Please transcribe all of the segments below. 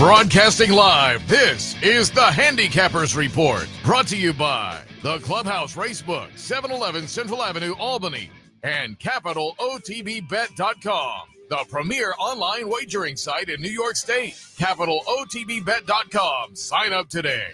Broadcasting live, this is the Handicappers Report, brought to you by the Clubhouse Racebook, 711 Central Avenue, Albany, and CapitalOTBBet.com, the premier online wagering site in New York State. CapitalOTBBet.com. Sign up today.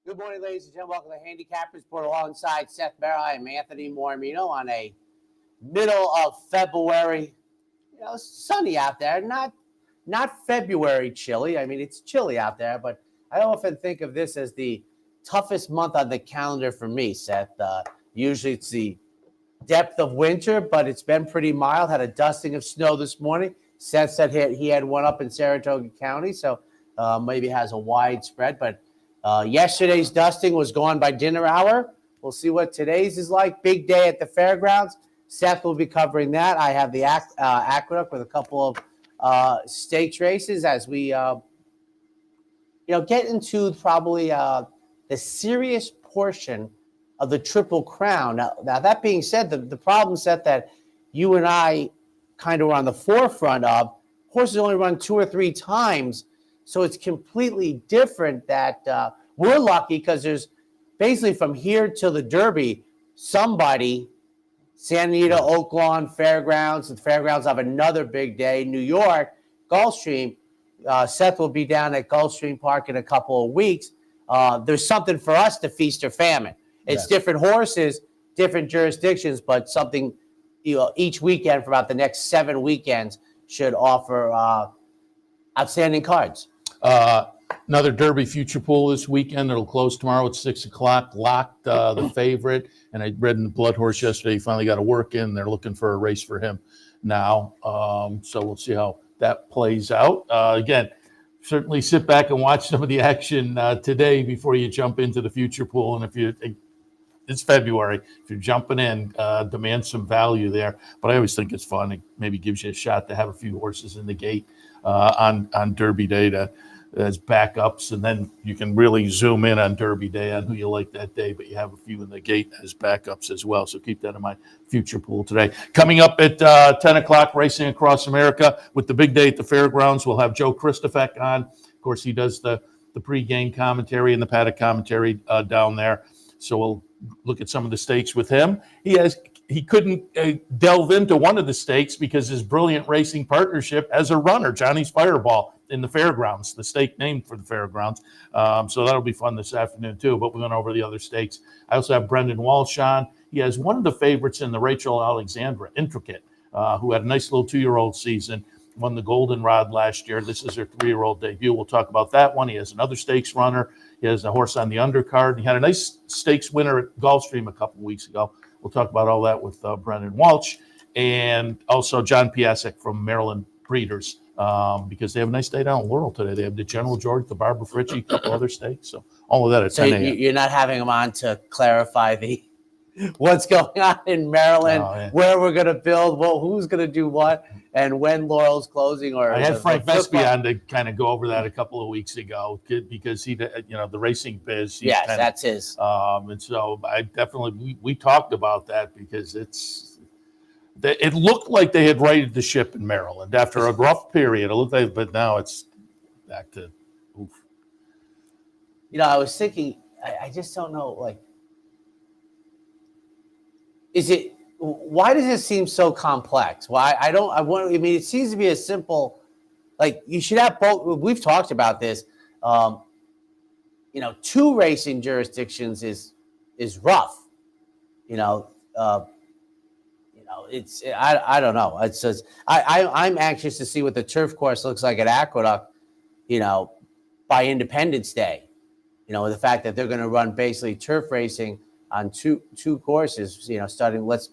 Good morning, ladies and gentlemen. Welcome to the Handicappers Report alongside Seth, Merrow. I'm Anthony Mormino on a middle of February. Sunny out there. Not February chilly. I mean, it's chilly out there, but I often think of this as the toughest month on the calendar for me, Seth. Usually it's the depth of winter, but it's been pretty mild. Had a dusting of snow this morning. Seth said he had one up in Saratoga County, so maybe has a wide spread, but yesterday's dusting was gone by dinner hour. We'll see what today's is like. Big day at the fairgrounds. Seth will be covering that. I have the Aqueduct with a couple of stakes races as we get into probably the serious portion of the Triple Crown. Now that being said, the problem set that you and I kind of were on the forefront of, horses only run 2 or 3 times. So it's completely different that we're lucky because there's basically from here till the Derby, somebody, Santa Anita, Oaklawn, Fairgrounds, the Fairgrounds have another big day. New York, Gulfstream, Seth will be down at Gulfstream Park in a couple of weeks. There's something for us to feast or famine. It's different horses, different jurisdictions, but something each weekend for about the next 7 weekends should offer outstanding cards. Another Derby future pool this weekend. It'll close tomorrow at 6 o'clock. Locked the favorite. And I read in the Blood Horse yesterday, he finally got a work in. They're looking for a race for him now. So we'll see how that plays out. Again, certainly sit back and watch some of the action today before you jump into the future pool. And it's February. If you're jumping in, demand some value there. But I always think it's fun. It maybe gives you a shot to have a few horses in the gate on Derby Day as backups, and then you can really zoom in on Derby Day on who you like that day, but you have a few in the gate as backups as well. So keep that in my future pool today. Coming up at 10 o'clock, Racing Across America with the big day at the fairgrounds. We'll have Joe Christofek on. Of course, he does the pregame commentary and the paddock commentary down there. So we'll look at some of the stakes with him. He couldn't delve into one of the stakes because his brilliant racing partnership as a runner, Johnny's Fireball, in the fairgrounds, the stake named for the fairgrounds. So that'll be fun this afternoon too, but we went over the other stakes. I also have Brendan Walsh on. He has one of the favorites in the Rachel Alexandra, Intricate, who had a nice little 2-year-old season, won the Goldenrod last year. This is her 3-year-old debut. We'll talk about that one. He has another stakes runner. He has a horse on the undercard. He had a nice stakes winner at Gulfstream a couple of weeks ago. We'll talk about all that with Brendan Walsh and also John Piasek from Maryland Breeders because they have a nice day down in Laurel today. They have the General George, the Barbara Fritchie, a couple other stakes. So all of that at 10 a.m. So you're not having them on to clarify what's going on in Maryland, where we're going to build, who's going to do what, and when Laurel's closing. Or I had Frank Vespi on to kind of go over that a couple of weeks ago because he, the racing biz. Yes, that's his. And so I definitely we talked about that because it looked like they had righted the ship in Maryland after a rough period. It looked like, but now it's back to oof. I was thinking, I just don't know, why does it seem so complex? It seems to be a simple, you should have both. We've talked about this. 2 racing jurisdictions is rough. It's I don't know. It's just I'm anxious to see what the turf course looks like at Aqueduct, by Independence Day. The fact that they're going to run basically turf racing on two courses, starting, let's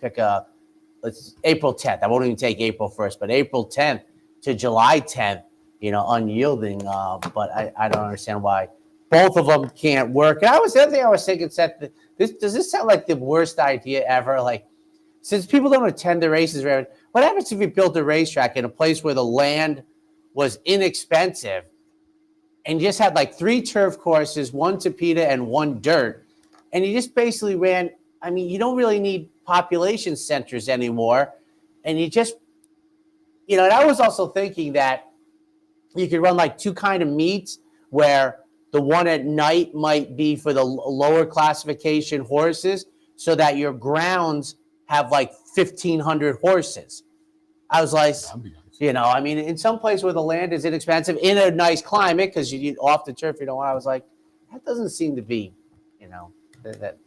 April 10th. I won't even take April 1st, but April 10th to July 10th, unyielding. But I don't understand why both of them can't work. And the other thing I was thinking, Seth, does this sound like the worst idea ever? Since people don't attend the races, what happens if you built a racetrack in a place where the land was inexpensive and you just had 3 turf courses, 1 tapeta and 1 dirt, and you just basically ran I mean, you don't really need population centers anymore. And you just, and I was also thinking that you could run like two kind of meets where the one at night might be for the lower classification horses so that your grounds have like 1,500 horses. I was like, I mean, in some place where the land is inexpensive in a nice climate, because you off the turf, I was like, that doesn't seem to be, that.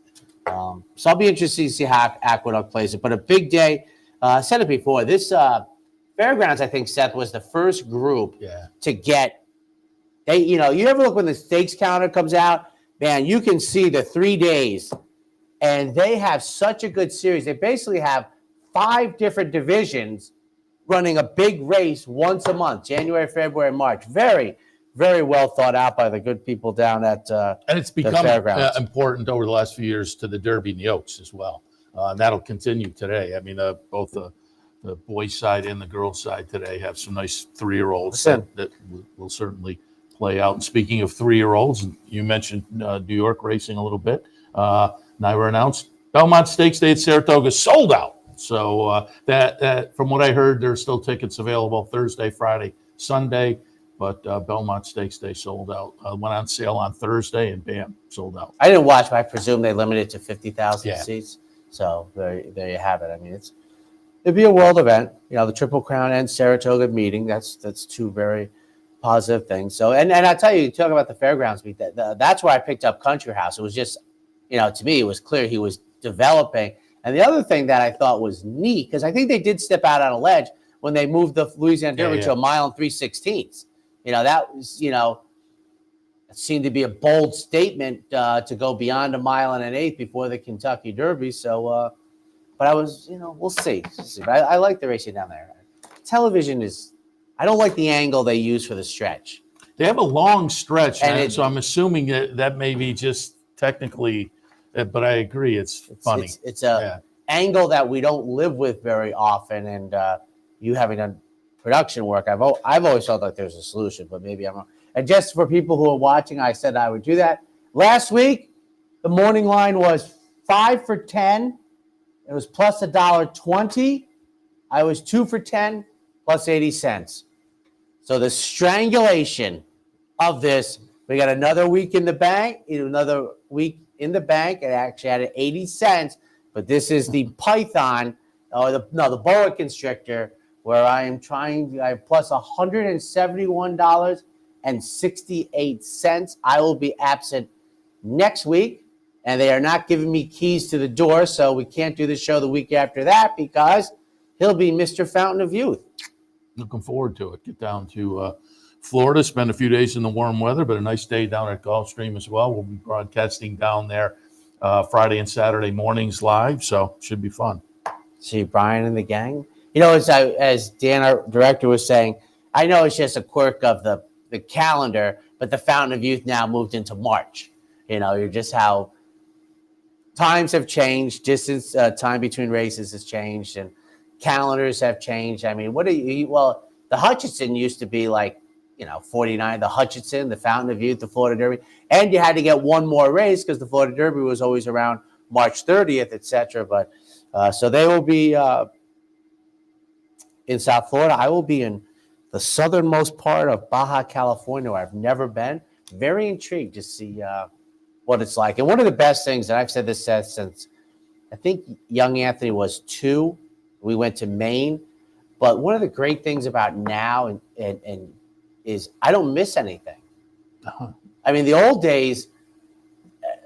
So I'll be interested to see how Aqueduct plays it. But a big day. I said it before. This Fairgrounds, I think, Seth, was the first group to get. You ever look when the stakes counter comes out? Man, you can see the 3 days, and they have such a good series. They basically have 5 different divisions running a big race once a month, January, February, March. Very, very well thought out by the good people down at and it's become important over the last few years to the Derby and the Oaks as well. And that'll continue today. I mean, both the boys' side and the girls' side today have some nice 3-year-olds that will certainly play out. And speaking of 3-year-olds, you mentioned New York racing a little bit. NYRA announced Belmont Stakes Day at Saratoga sold out. So that from what I heard, there's still tickets available Thursday, Friday, Sunday. But Belmont Stakes Day sold out. Went on sale on Thursday, and bam, sold out. I didn't watch, but I presume they limited it to 50,000 seats. So there you have it. I mean, it'd be a world event. The Triple Crown and Saratoga meeting. That's 2 very positive things. So and I tell you, talk about the Fairgrounds meet. That's where I picked up Country House. It was just, to me, it was clear he was developing. And the other thing that I thought was neat, because I think they did step out on a ledge when they moved the Louisiana Derby to a mile and 3/16. That was, it seemed to be a bold statement to go beyond a mile and an eighth before the Kentucky Derby. So, but I was, we'll see. But I like the racing down there. Television I don't like the angle they use for the stretch. They have a long stretch, so I'm assuming that may be just technically, but I agree, it's funny. It's a angle that we don't live with very often, and you having done production work, I've always felt like there's a solution, but maybe I'm wrong. And just for people who are watching, I said I would do that. Last week, the morning line was 5 for 10. It was plus $1.20. I was 2 for 10 plus 80 cents. So the strangulation of this, we got another week in the bank, another week in the bank. It actually added 80 cents, but this is the Python, or the boa constrictor, where I am I plus $171.68. I will be absent next week, and they are not giving me keys to the door, so we can't do the show the week after that because he'll be Mr. Fountain of Youth. Looking forward to it. Get down to Florida, spend a few days in the warm weather, but a nice day down at Gulfstream as well. We'll be broadcasting down there Friday and Saturday mornings live, so should be fun. See Brian and the gang. As Dan, our director, was saying, I know it's just a quirk of the calendar, but the Fountain of Youth now moved into March. You're just how times have changed, distance, time between races has changed, and calendars have changed. I mean, the Hutchinson used to be like, 49, the Hutchinson, the Fountain of Youth, the Florida Derby, and you had to get one more race because the Florida Derby was always around March 30th, etc. But so they will be in South Florida. I will be in the southernmost part of Baja California, where I've never been. Very intrigued to see what it's like. And one of the best things, and I've said this since I think young Anthony was 2, we went to Maine. But one of the great things about now and is I don't miss anything. I mean, the old days,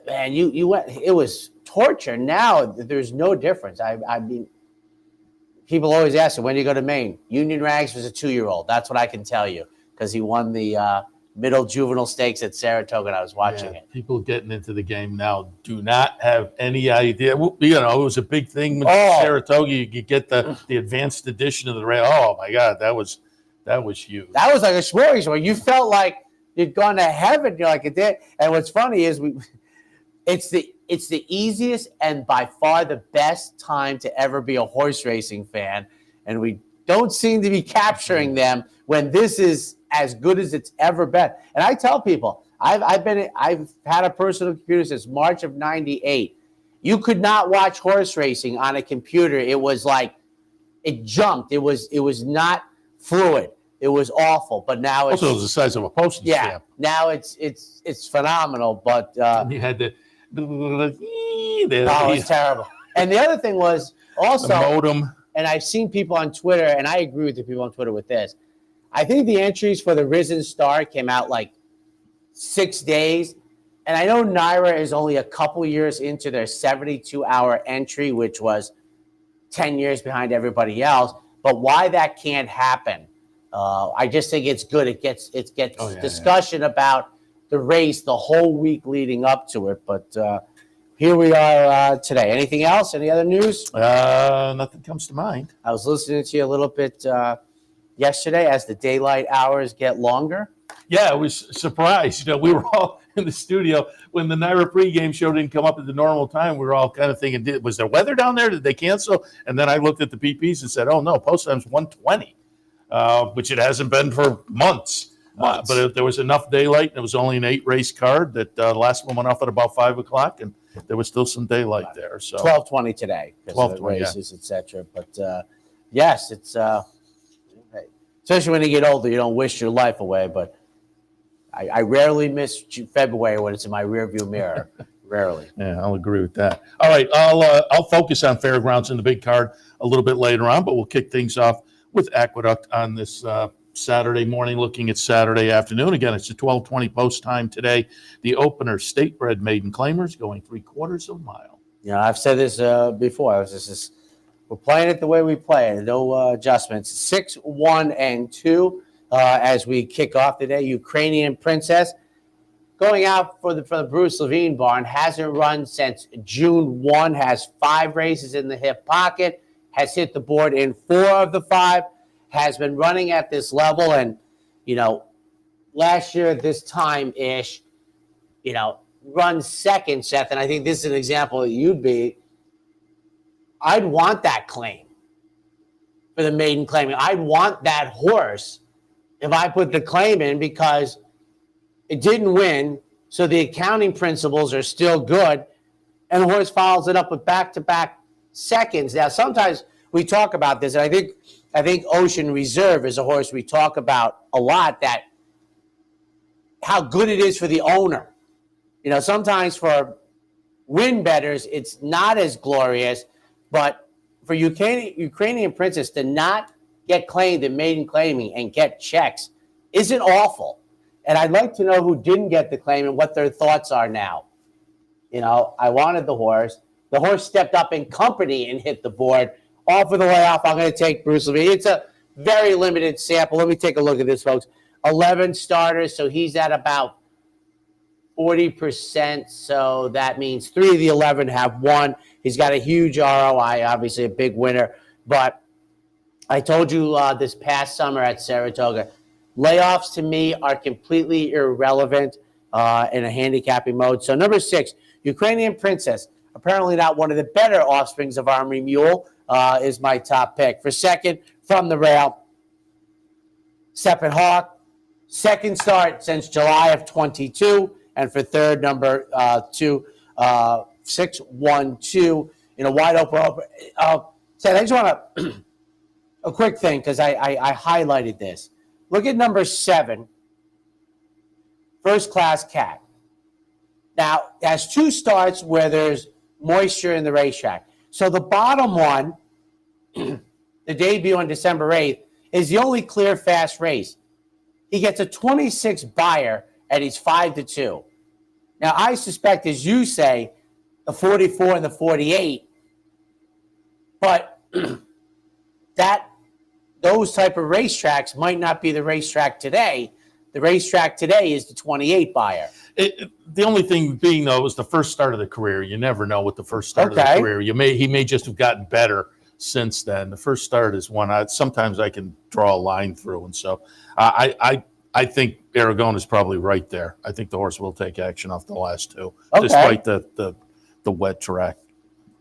man, you went, it was torture. Now there's no difference. I mean, people always ask me, when do you go to Maine? Union Rags was a 2-year-old. That's what I can tell you, because he won the middle juvenile stakes at Saratoga, and I was watching it. People getting into the game now do not have any idea. Well, it was a big thing with Saratoga. You could get the advanced edition of the rail. Oh my God, that was huge. That was like a smorgasbord. You felt like you'd gone to heaven. You're like, it did. And what's funny is it's the easiest and by far the best time to ever be a horse racing fan, and we don't seem to be capturing them when this is as good as it's ever been. And I tell people, I've had a personal computer since March of '98, You could not watch horse racing on a computer. It was like it jumped. It was not fluid. It was awful. But now it's Also, it was the size of a postage stamp. Now it's phenomenal. But And you had the it's terrible. And the other thing was also the modem. And I've seen people on Twitter, and I agree with the people on Twitter with this. I think the entries for the Risen Star came out like 6 days. And I know Naira is only a couple years into their 72-hour entry, which was 10 years behind everybody else. But why that can't happen, I just think it's good. It gets discussion about the race the whole week leading up to it. But here we are today. Anything else? Any other news? Nothing comes to mind. I was listening to you a little bit yesterday as the daylight hours get longer. Yeah, I was surprised. We were all in the studio when the Naira pregame show didn't come up at the normal time. We were all kind of thinking, was there weather down there? Did they cancel? And then I looked at the PPs and said, oh, no, post time's 1:20, which it hasn't been for months. But there was enough daylight, and it was only an 8-race card that the last one went off at about 5 o'clock, and there was still some daylight there. So 12:20 today, 12:20 races, etc. But yes, it's especially when you get older, you don't wish your life away. But I rarely miss February when it's in my rearview mirror. Rarely. Yeah, I'll agree with that. All right, I'll focus on Fairgrounds in the big card a little bit later on, but we'll kick things off with Aqueduct on this Saturday morning, looking at Saturday afternoon. Again, it's a 12:20 post time today. The opener, State-Bred Maiden Claimers, going 3/4 of a mile. Yeah, I've said this before. We're playing it the way we play it. No adjustments. 6, 1, and 2 as we kick off today. Ukrainian Princess going out for the Bruce Levine barn. Hasn't run since June 1. Has 5 races in the hip pocket. Has hit the board in 4 of the 5. Has been running at this level. And, last year at this time-ish, run second, Seth. And I think this is an example that you'd be. I'd want that claim for the maiden claiming. I'd want that horse if I put the claim in because it didn't win, so the accounting principles are still good, and the horse follows it up with back-to-back seconds. Now, sometimes we talk about this, and I think Ocean Reserve is a horse we talk about a lot, that how good it is for the owner. Sometimes for win bettors, it's not as glorious, but for Ukrainian Princess to not get claimed in maiden claiming and get checks isn't awful. And I'd like to know who didn't get the claim and what their thoughts are now. I wanted the horse. The horse stepped up in company and hit the board. All for the way off, I'm going to take Bruce Levine. It's a very limited sample. Let me take a look at this, folks. 11 starters, so he's at about 40%. So that means 3 of the 11 have won. He's got a huge ROI, obviously a big winner. But I told you this past summer at Saratoga, layoffs to me are completely irrelevant in a handicapping mode. So number 6, Ukrainian Princess, apparently not one of the better offsprings of Armory Mule, is my top pick. For second, From the Rail, Seppin Hawk, second start since July of 22. And for third, number 2, 6-1-2 in a wide open. So I just want to a quick thing because I highlighted this. Look at number 7, First Class Cat. Now, it has 2 starts where there's moisture in the racetrack. So the bottom one, the debut on December 8th, is the only clear fast race. He gets a 26 buyer and he's 5-2. Now, I suspect, as you say, the 44 and the 48, but those type of racetracks might not be the racetrack today. The racetrack today is the 28 buyer. The only thing being, though, was the first start of the career. You never know with the first start of the career. He may just have gotten better since then. The first start is one sometimes I can draw a line through, and so I think Aragon is probably right there. I think the horse will take action off the last 2, despite the wet track.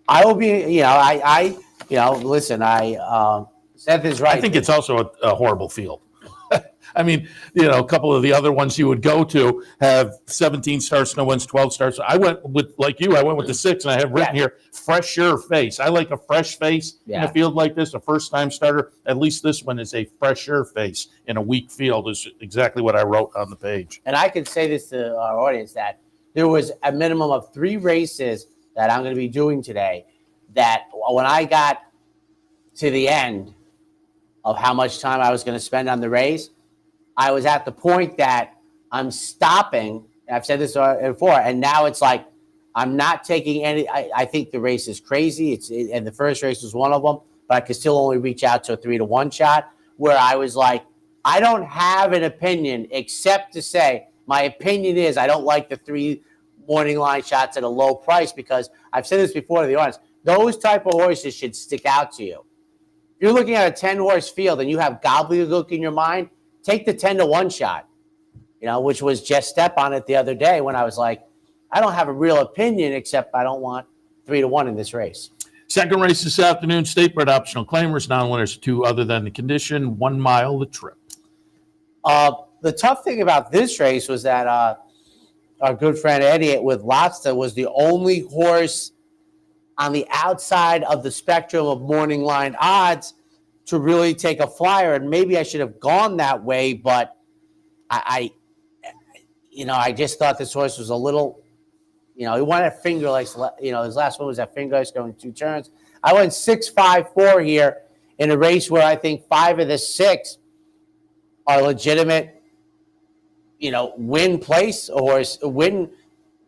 I will be, listen, Seth is right. I think it's also a horrible field. I mean, a couple of the other ones you would go to have 17 starts, no wins, 12 starts. I went with, like you, I went with the 6, and I have written here, fresher face. I like a fresh face in a field like this, a first-time starter. At least this one is a fresher face in a weak field is exactly what I wrote on the page. And I can say this to our audience, that there was a minimum of 3 races that I'm going to be doing today that when I got to the end of how much time I was going to spend on the race, I was at the point that I'm stopping. I've said this before, and now it's like I'm not taking any. I think the race is crazy. And the first race was one of them, but I could still only reach out to a 3-to-1 shot, where I was like, I don't have an opinion except to say my opinion is I don't like the 3 morning line shots at a low price, because I've said this before to the audience. Those type of horses should stick out to you. If you're looking at a 10-horse field and you have gobbledygook in your mind, take the 10-to-1 shot, which was Just Step on it the other day, when I was like, I don't have a real opinion except I don't want 3-to-1 in this race. Second race this afternoon, state bred optional claimers, non-winners 2 other than the condition, 1 mile the trip. The tough thing about this race was that our good friend Eddie with Lobster was the only horse on the outside of the spectrum of morning line odds to really take a flyer. And maybe I should have gone that way, but I just thought this horse was a little, he wanted a finger lace, his last one was that finger lace going 2 turns. I went 6-5-4 here in a race where I think 5 of the 6 are legitimate, win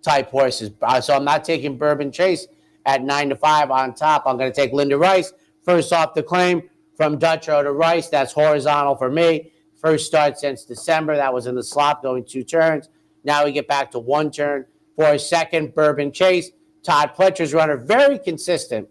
type horses. So I'm not taking Bourbon Chase at 9-5 on top. I'm going to take Linda Rice first off the claim from Dutro to Rice. That's horizontal for me. First start since December. That was in the slot going 2 turns. Now we get back to 1 turn for a second. Bourbon Chase. Todd Pletcher's runner, very consistent.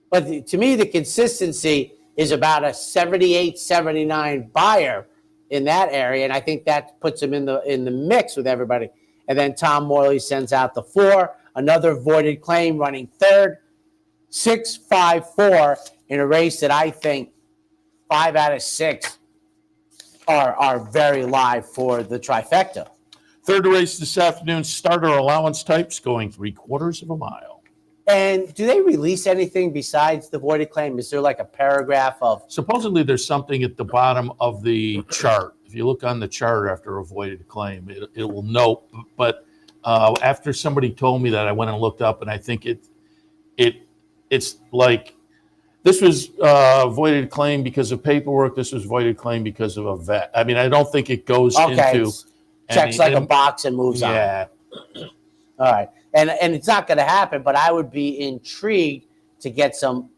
But to me, the consistency is about a 78, 79 buyer in that area, and I think that puts him in the mix with everybody. And then Tom Morley sends out the 4, another voided claim running third, 6-5-4 in a race that I think 5 out of 6 are very live for the trifecta. Third race this afternoon, starter allowance types going 3/4 of a mile. And do they release anything besides the voided claim? Is there like a paragraph of? Supposedly there's something at the bottom of the chart. If you look on the chart after a voided claim, it will note. But after somebody told me that, I went and looked up, and I think it's like this was voided claim because of paperwork. This was voided claim because of a vet. I mean, I don't think it goes into checks like a box and moves on. Yeah. All right. And it's not going to happen, but I would be intrigued to get some,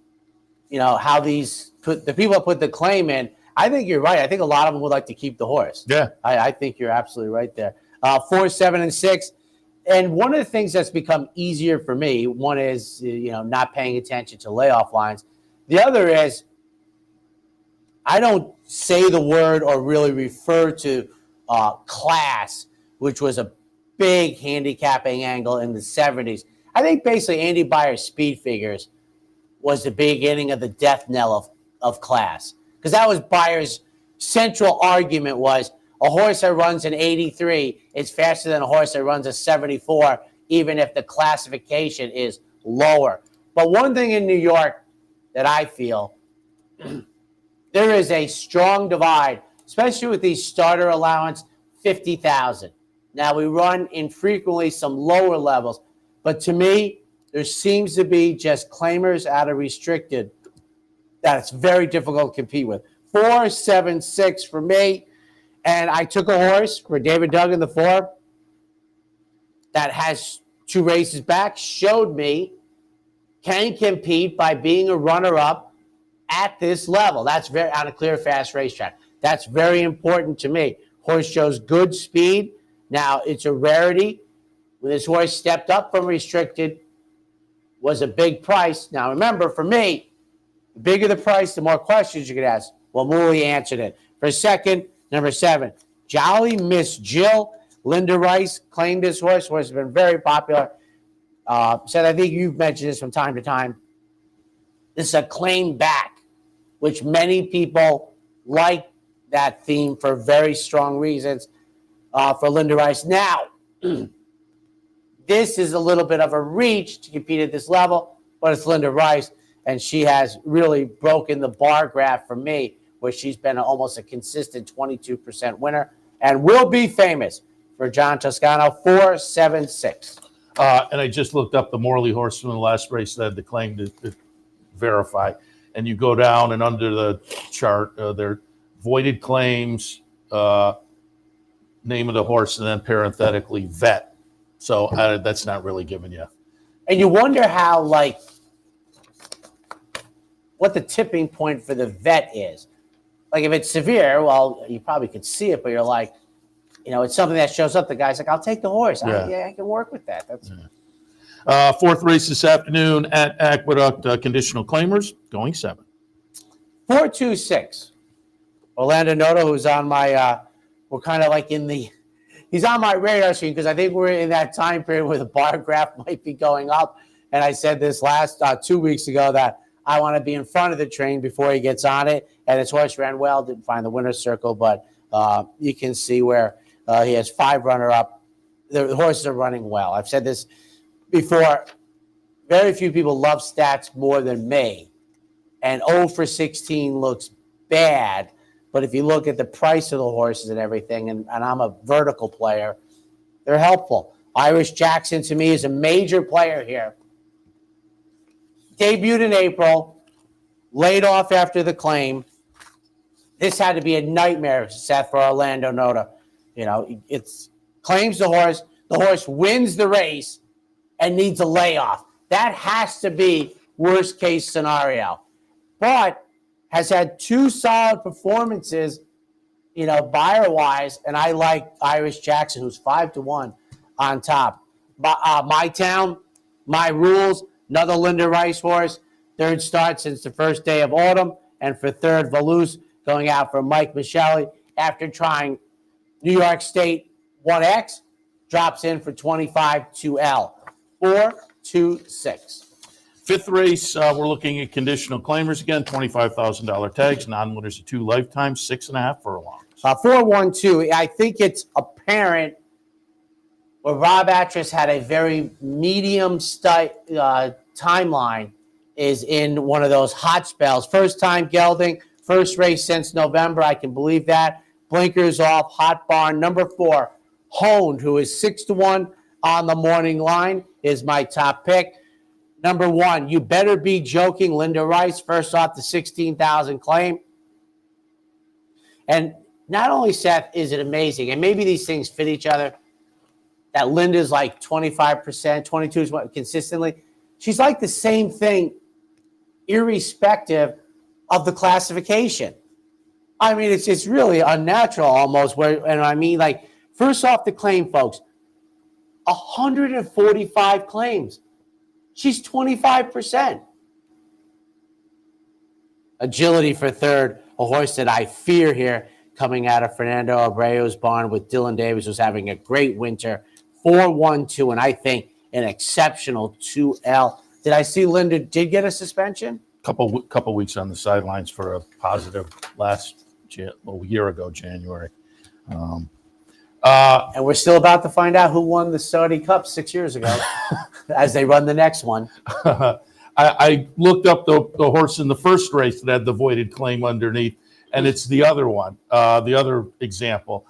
how the people that put the claim in. I think you're right. I think a lot of them would like to keep the horse. Yeah. I think you're absolutely right there. 4, 7, and 6. And one of the things that's become easier for me, one is, not paying attention to layoff lines. The other is I don't say the word or really refer to class, which was a big handicapping angle in the 70s. I think basically Andy Byer's speed figures was the beginning of the death knell of class. Because that was Byer's central argument was a horse that runs an 83 is faster than a horse that runs a 74, even if the classification is lower. But one thing in New York that I feel, there is a strong divide, especially with these starter allowance, 50,000. Now, we run infrequently some lower levels, but to me, there seems to be just claimers out of restricted that it's very difficult to compete with. 4, 7, 6 for me, and I took a horse for David Duggan, the 4, that has 2 races back, showed me can compete by being a runner-up at this level. That's very on a clear, fast racetrack. That's very important to me. Horse shows good speed. Now, it's a rarity. When this horse stepped up from restricted, was a big price. Now, remember, for me, the bigger the price, the more questions you could ask. Well, Mooley answered it. For second, number 7, Jolly Miss Jill. Linda Rice claimed this horse. Horse has been very popular. Seth, I think you've mentioned this from time to time. This is a claim back, which many people like that theme for very strong reasons for Linda Rice. Now, this is a little bit of a reach to compete at this level, but it's Linda Rice, and she has really broken the bar graph for me, where she's been almost a consistent 22% winner and will be famous for John Toscano, 4-7-6. And I just looked up the Morley horse from the last race that had the claim to verify. And you go down and under the chart, they're voided claims, name of the horse, and then parenthetically vet. So that's not really giving you. And you wonder how, like, what the tipping point for the vet is. Like, if it's severe, well, you probably could see it, but you're like, you know, it's something that shows up. The guy's like, I'll take the horse. I can work with that. That's fourth race this afternoon at Aqueduct, conditional claimers, going 7. 4-2-6. Orlando Noto, who's on my, we're kind of like he's on my radar screen because I think we're in that time period where the bar graph might be going up. And I said this last 2 weeks ago that I want to be in front of the train before he gets on it. And his horse ran well, didn't find the winner's circle, but you can see where he has 5 runner-up. The horses are running well. I've said this before. Very few people love stats more than me. And 0-for-16 looks bad. But if you look at the price of the horses and everything, and I'm a vertical player, they're helpful. Irish Jackson, to me, is a major player here. Debuted in April, laid off after the claim. This had to be a nightmare, Seth, for Orlando Noto. You know, it's claims the horse wins the race and needs a layoff. That has to be worst case scenario. But has had 2 solid performances, you know, buyer-wise, and I like Irish Jackson, who's 5-1 on top. My Town, My Rules, another Linda Rice horse, 3rd start since the first day of autumn, and for 3rd, Valouse going out for Mike Michelli after trying New York State 1X, drops in for 25-L, 4-2-6. Fifth race, we're looking at conditional claimers again, $25,000 tags, non-winners of 2 lifetimes, 6.5 furlongs. 4-1-2. I think it's apparent where Rob Atras had a very medium timeline is in one of those hot spells. First time gelding, first race since November. I can believe that. Blinkers off, hot barn. Number 4, Honed, who is 6-1 on the morning line, is my top pick. Number 1, You Better Be Joking, Linda Rice, first off the 16,000 claim. And not only, Seth, is it amazing, and maybe these things fit each other, that Linda's like 25%, 22 consistently. She's like the same thing, irrespective of the classification. I mean, it's really unnatural almost. And I mean, like, first off the claim, folks, 145 claims. She's 25%. Agility for 3rd, a horse that I fear here, coming out of Fernando Abreo's barn with Dylan Davis, who's having a great winter. 4-1-2, and I think an exceptional 2L. Did I see Linda did get a suspension? Couple weeks on the sidelines for a positive year ago, January. And we're still about to find out who won the Saudi Cup 6 years ago as they run the next one. I looked up the horse in the first race that had the voided claim underneath, and it's the other one, the other example.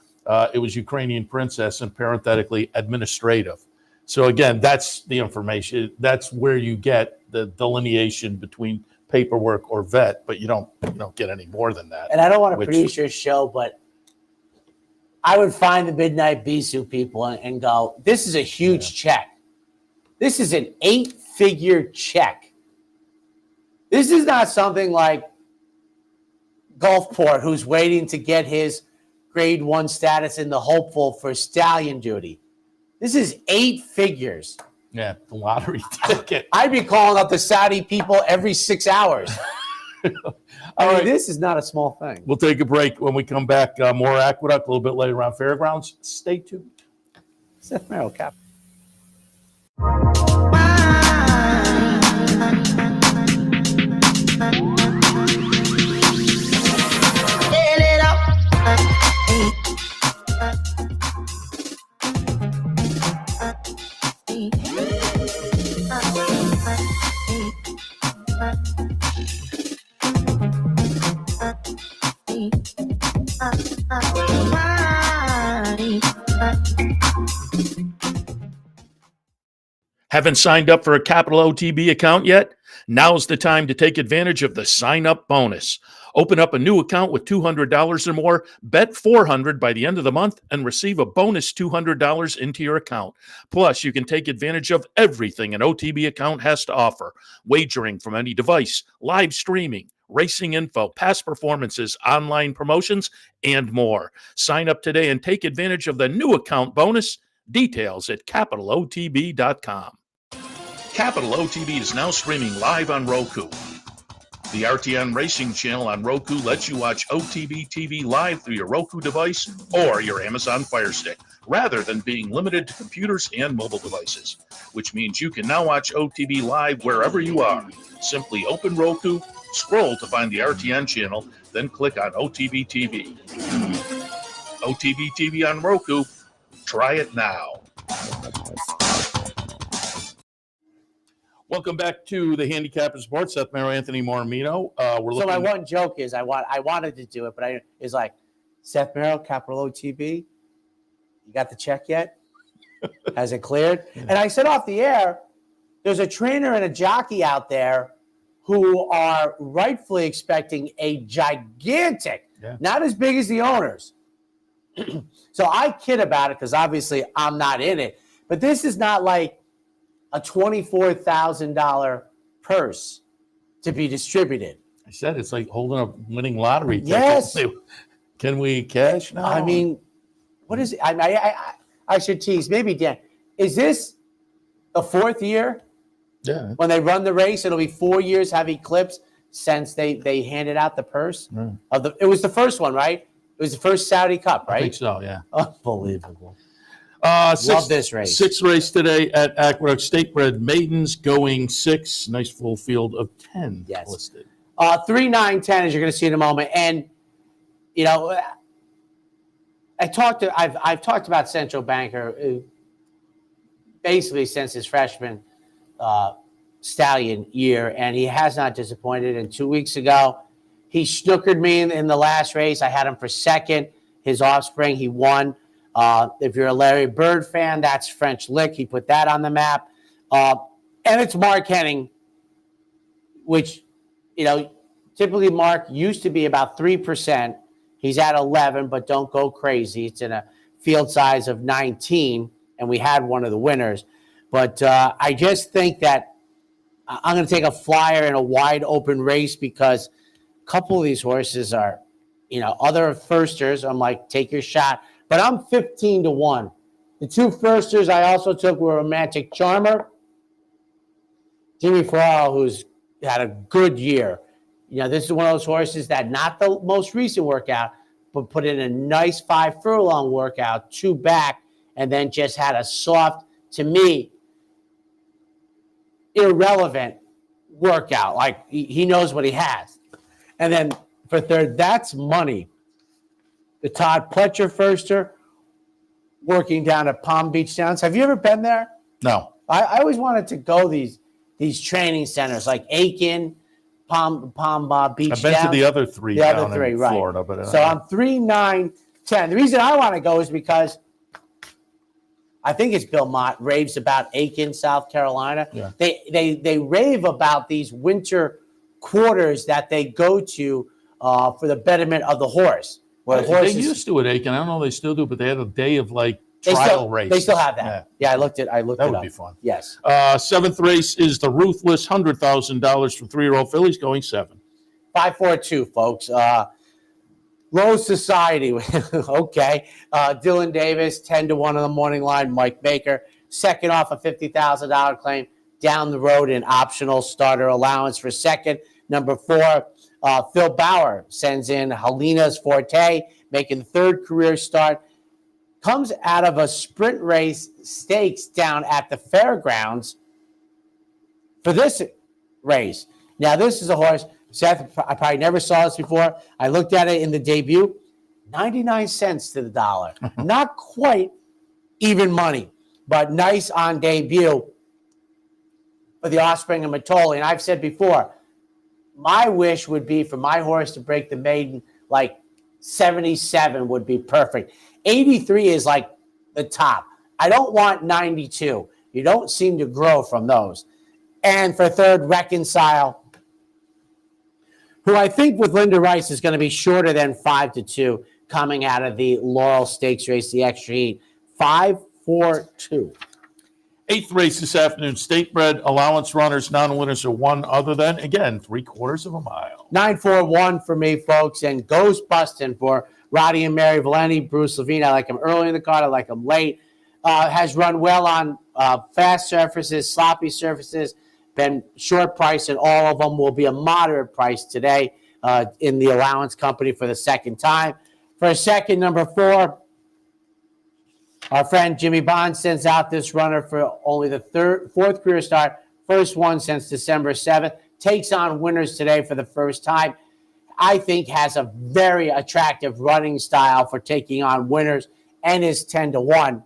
It was Ukrainian Princess and parenthetically administrative. So again, that's the information. That's where you get the delineation between paperwork or vet, but you don't get any more than that. And I don't want to produce your show, but I would find the Midnight Bisou people and go, this is a huge check. This is an 8-figure check. This is not something like Gulfport, who's waiting to get his grade 1 status in the hopeful for stallion duty. This is 8 figures. Yeah, the lottery ticket. I'd be calling up the Saudi people every 6 hours. I mean, this is not a small thing. We'll take a break. When we come back, more Aqueduct a little bit later on Fairgrounds. Stay tuned. Seth Merrow, Cap. Haven't signed up for a Capital OTB account yet? Now's the time to take advantage of the sign-up bonus. Open up a new account with $200 or more, bet $400 by the end of the month, and receive a bonus $200 into your account. Plus, you can take advantage of everything an OTB account has to offer. Wagering from any device, live streaming, racing info, past performances, online promotions, and more. Sign up today and take advantage of the new account bonus. Details at capitalotb.com. Capital OTB is now streaming live on Roku. The RTN Racing channel on Roku lets you watch OTB TV live through your Roku device or your Amazon Fire Stick, rather than being limited to computers and mobile devices, which means you can now watch OTB live wherever you are. Simply open Roku, scroll to find the RTN channel, then click on OTB TV. OTB TV on Roku. Try it now. Welcome back to the Handicappers Report. Seth, Merrow, Anthony, Mormino. So my one joke is I wanted to do it, but it's like, Seth Merrow, Capital OTB, you got the check yet? Has it cleared? And I said off the air, there's a trainer and a jockey out there who are rightfully expecting a gigantic, not as big as the owners. So I kid about it because obviously I'm not in it. But this is not like a $24,000 purse to be distributed. I said it's like holding a winning lottery ticket. Yes. Can we cash now? I mean, what is it? I should tease. Maybe, Dan, is this the fourth year? Yeah. When they run the race, it'll be 4 years have eclipsed since they handed out the purse. It was the first one, right? It was the first Saudi Cup, right? I think so, yeah. Unbelievable. Love this race. Sixth race today at Aqueduct. Stakebred Maidens going 6. Nice full field of 10 listed. 3, 9, 10, as you're going to see in a moment. And, you know, I've talked about Central Banker basically since his freshman stallion year, and he has not disappointed. And 2 weeks ago, he snookered me in the last race. I had him for second. His offspring, he won. If you're a Larry Bird fan, that's French Lick. He put that on the map. And it's Mark Henning, which, you know, typically Mark used to be about 3%. He's at 11, but don't go crazy. It's in a field size of 19, and we had one of the winners. But I just think that I'm going to take a flyer in a wide open race because a couple of these horses are, you know, other firsters. I'm like, take your shot. But I'm 15-1. The 2 firsters I also took were Romantic Charmer, Jimmy Farrell, who's had a good year. You know, this is one of those horses that not the most recent workout, but put in a nice 5 furlong workout, 2 back, and then just had a soft, to me, irrelevant workout. Like, he knows what he has. And then for third, that's money. The Todd Pletcher firster, working down at Palm Beach Downs. Have you ever been there? No. I always wanted to go these training centers like Aiken, Palm Beach I've been Downs. to the other 3 down in Florida. Right. But so I'm 3, 9, 10. The reason I want to go is because I think it's Bill Mott raves about Aiken, South Carolina. Yeah. They rave about these winter quarters that they go to for the betterment of the horse. They used to at Aiken. I don't know if they still do, but they had a day of like trial races. They still have that. Yeah, I looked it up. That would be fun. Yes. 7th race is the Ruthless, $100,000 for 3-year-old fillies going 7. 5-4-2, folks. Low Society. Okay. Dylan Davis, 10-1 on the morning line. Mike Baker, second off a $50,000 claim. Down the road in optional starter allowance for second. Number 4, Phil Bauer sends in Helena's Forte, making third career start. Comes out of a sprint race stakes down at the fairgrounds for this race. Now, this is a horse, Seth, I probably never saw this before. I looked at it in the debut, 99 cents to the dollar. Not quite even money, but nice on debut for the offspring of Matoli. And I've said before, my wish would be for my horse to break the maiden, like 77 would be perfect. 83 is like the top. I don't want 92. You don't seem to grow from those. And for third, Reconcile, who I think with Linda Rice is going to be shorter than 5-2 coming out of the Laurel Stakes race, the extra heat. 5-4-2. Eighth race this afternoon, state bred allowance runners, non-winners are one other than, again, 3/4 of a mile. 9-4-1 for me, folks, and goes busting for Roddy and Mary Valenti. Bruce Levine, I like him early in the card, I like him late. Has run well on fast surfaces, sloppy surfaces, been short price in all of them, will be a moderate price today in the allowance company for the second time. For a second, number 4, our friend Jimmy Bond sends out this runner for only the fourth career start, first one since December 7th. Takes on winners today for the first time. I think has a very attractive running style for taking on winners and is 10-1.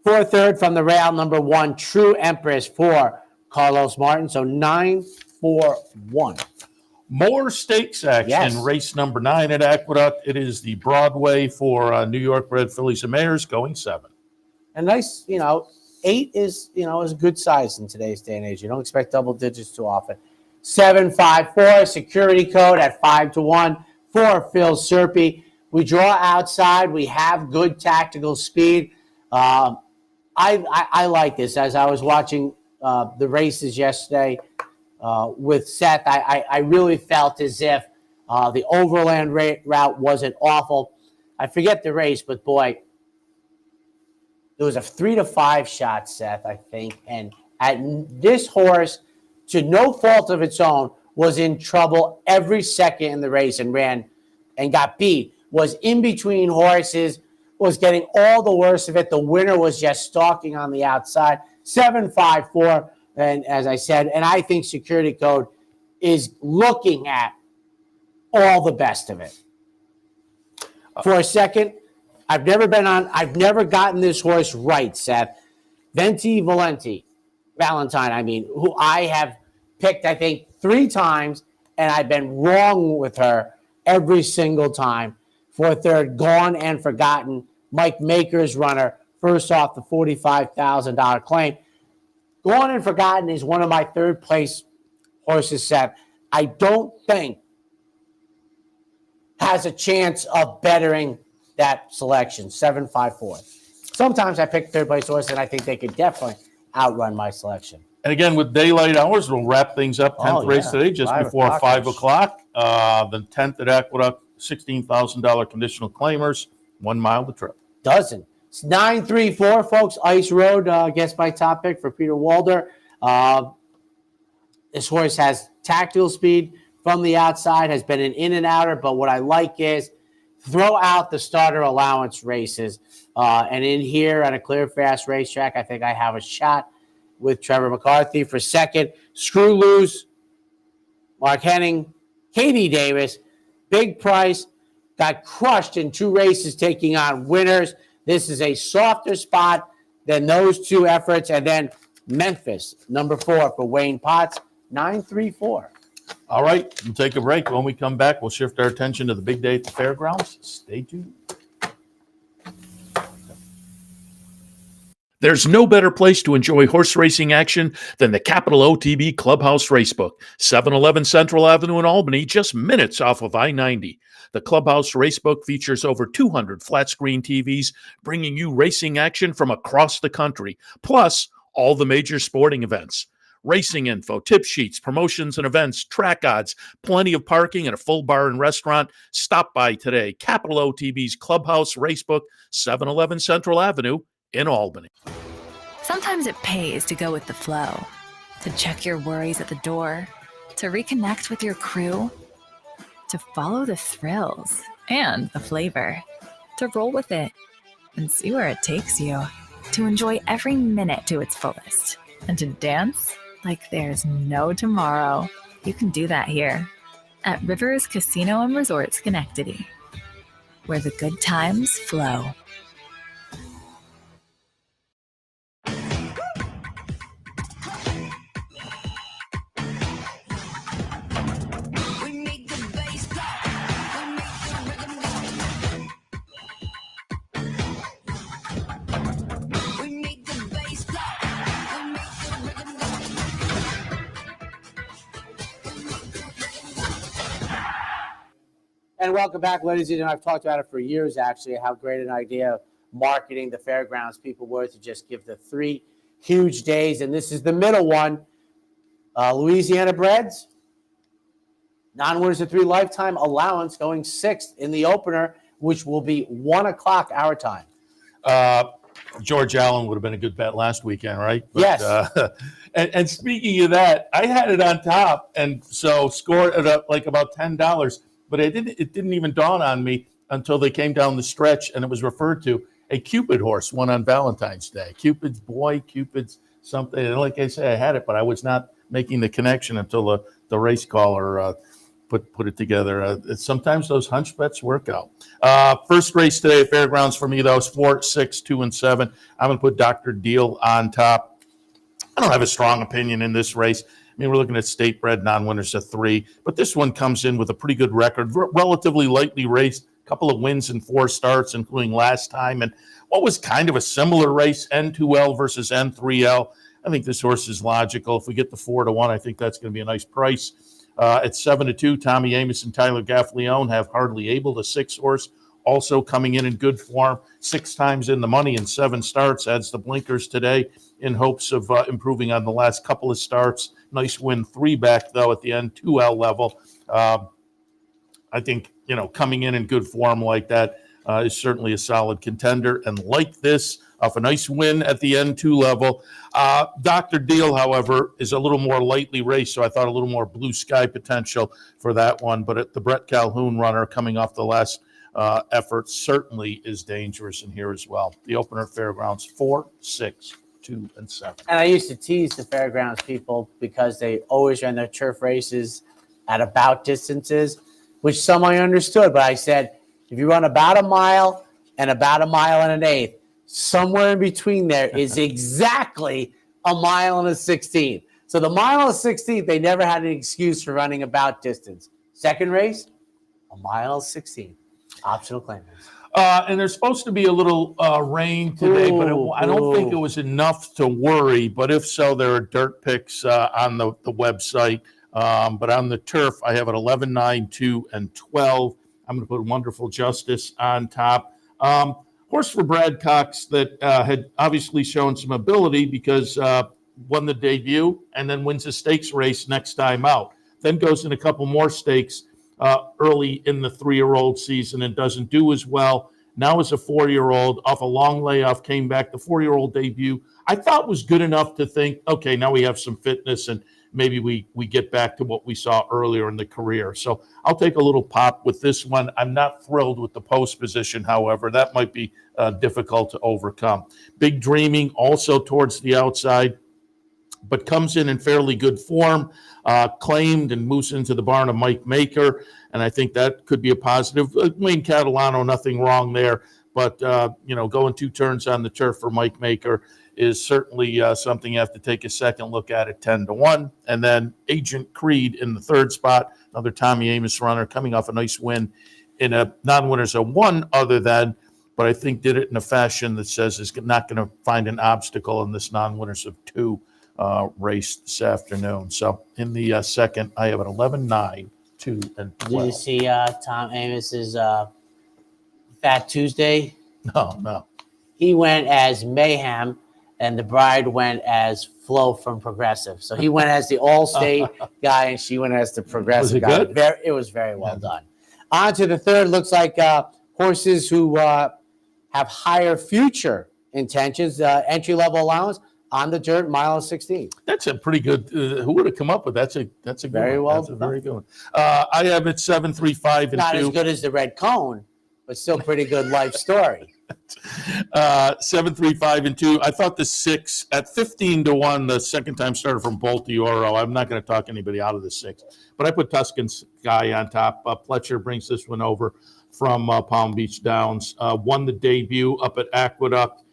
For third from the rail, number 1, True Empress for Carlos Martin. So 9-4-1. More stakes action. Yes. Race number 9 at Aqueduct. It is the Broadway for New York bred fillies and mares going 7. A nice, 8 is, is a good size in today's day and age. You don't expect double digits too often. 7-5-4, security code at 5-1 for Phil Serpy. We draw outside. We have good tactical speed. I like this. As I was watching the races yesterday with Seth, I really felt as if the overland route wasn't awful. I forget the race, but boy, there was a 3-5 shot, Seth, I think. And at this horse, to no fault of its own, was in trouble every second in the race and ran and got beat. Was in between horses, was getting all the worst of it. The winner was just stalking on the outside. 7-5-4, and as I said, and I think security code is looking at all the best of it. For a second, I've never gotten this horse right, Seth. Valentine, who I have picked, I think, 3 times, and I've been wrong with her every single time. For third, Gone and Forgotten, Mike Maker's runner, first off the $45,000 claim. Gone and Forgotten is one of my third place horses, Seth. I don't think has a chance of bettering that selection, 7-5-4. Sometimes I pick third place horses, and I think they could definitely outrun my selection. And again, with daylight hours, we'll wrap things up. 10th race today, just before 5 o'clock. The 10th at Aqueduct, $16,000 conditional claimers, 1 mile the trip. Dozen. It's 9-3-4, folks. Ice Road gets my top pick for Peter Walder. This horse has tactical speed from the outside, has been an in and outer, but what I like is throw out the starter allowance races. And in here at a clear, fast racetrack, I think I have a shot with Trevor McCarthy. For second, Screw Loose, Mark Henning, Katie Davis, big price, got crushed in 2 races taking on winners. This is a softer spot than those 2 efforts. And then Memphis, number 4 for Wayne Potts, 9-3-4. All right, we'll take a break. When we come back, we'll shift our attention to the big day at the fairgrounds. Stay tuned. There's no better place to enjoy horse racing action than the Capital OTB Clubhouse Racebook, 711 Central Avenue in Albany, just minutes off of I-90. The Clubhouse Racebook features over 200 flat-screen TVs, bringing you racing action from across the country, plus all the major sporting events. Racing info, tip sheets, promotions and events, track odds, plenty of parking, and a full bar and restaurant. Stop by today. Capital OTB's Clubhouse Racebook, 711 Central Avenue in Albany. Sometimes it pays to go with the flow, to check your worries at the door, to reconnect with your crew, to follow the thrills and the flavor, to roll with it and see where it takes you, to enjoy every minute to its fullest, and to dance like there's no tomorrow. You can do that here at Rivers Casino and Resort Schenectady, where the good times flow. And welcome back, ladies and gentlemen. I've talked about it for years, actually, how great an idea marketing the fairgrounds people were to just give the 3 huge days. And this is the middle one. Louisiana Breds, non-winners of 3 lifetime allowance, going 6th in the opener, which will be 1 o'clock our time. George Allen would have been a good bet last weekend, right? But, Yes. And speaking of that, I had it on top, and so scored it up like about $10. But it didn't even dawn on me until they came down the stretch, and it was referred to. A Cupid horse won on Valentine's Day. Cupid's boy, Cupid's something. And like I say, I had it, but I was not making the connection until the race caller put it together. Sometimes those hunch bets work out. First race today at Fairgrounds for me, though, is 4, 6, 2, and 7. I'm going to put Dr. Deal on top. I don't have a strong opinion in this race. I mean, we're looking at state bred non-winners of 3, but this one comes in with a pretty good record, relatively lightly raced, a couple of wins in 4 starts, including last time, and what was kind of a similar race, N2L versus N3L. I think this horse is logical. If we get the 4-1, I think that's going to be a nice price. At 7-2, Tommy Amos and Tyler Gaffleone have hardly able, the 6 horse, also coming in good form, 6 times in the money in 7 starts, adds the blinkers today in hopes of improving on the last couple of starts. Nice win 3 back, though, at the end, 2L level. I think, coming in good form like that is certainly a solid contender. And like this, off a nice win at the N2 level. Dr. Deal, however, is a little more lightly raced, so I thought a little more blue sky potential for that one. But at the Brett Calhoun runner coming off the last effort certainly is dangerous in here as well. The opener at Fairgrounds, 4, 6, 2, and 7. And I used to tease the fairgrounds people because they always ran their turf races at about distances, which some I understood. But I said, if you run about a mile and about a mile and an eighth, somewhere in between there is exactly a mile and a 16th. So the mile and a 16th, they never had an excuse for running about distance. Second race, a mile and 16th. Optional claimants. And there's supposed to be a little rain today, but I don't think it was enough to worry. But if so, there are dirt picks on the website. But on the turf, I have it 11, 9, 2, and 12. I'm going to put Wonderful Justice on top. Horse for Brad Cox that had obviously shown some ability because won the debut and then wins a stakes race next time out. Then goes in a couple more stakes early in the 3-year-old season and doesn't do as well. Now as a 4-year-old, off a long layoff, came back. The 4-year-old debut, I thought was good enough to think, okay, now we have some fitness and maybe we get back to what we saw earlier in the career. So I'll take a little pop with this one. I'm not thrilled with the post position, however. That might be difficult to overcome. Big Dreaming also towards the outside, but comes in fairly good form, claimed and moves into the barn of Mike Maker, and I think that could be a positive. Wayne Catalano, nothing wrong there, but going 2 turns on the turf for Mike Maker is certainly something you have to take a second look at 10-1. And then Agent Creed in the 3rd spot, another Tommy Amos runner coming off a nice win in a non-winners of 1 other than, but I think did it in a fashion that says is not going to find an obstacle in this non-winners of 2 race this afternoon. So in the second, I have an 11, 9, 2, and 12. Did you see Tom Amos's Fat Tuesday? No. He went as Mayhem, and the bride went as Flo from Progressive. So he went as the All-State guy, and she went as the Progressive guy. Good? It was very well done. On to the third. Looks like horses who have higher future intentions, entry-level allowance on the dirt, mile 16. That's a pretty good. Who would have come up with that's a good very one. well. That's a very good one. I have it 7, 3, 5, and Not 2. as good as the Red Cone, but still pretty good life story. 7, 3, 5, and 2. I thought the 6 at 15-1, the second time starter from Bolt Oro. I'm not going to talk anybody out of the 6, but I put Tuscan Sky on top. Pletcher brings this one over from Palm Beach Downs. Won the debut up at Aqueduct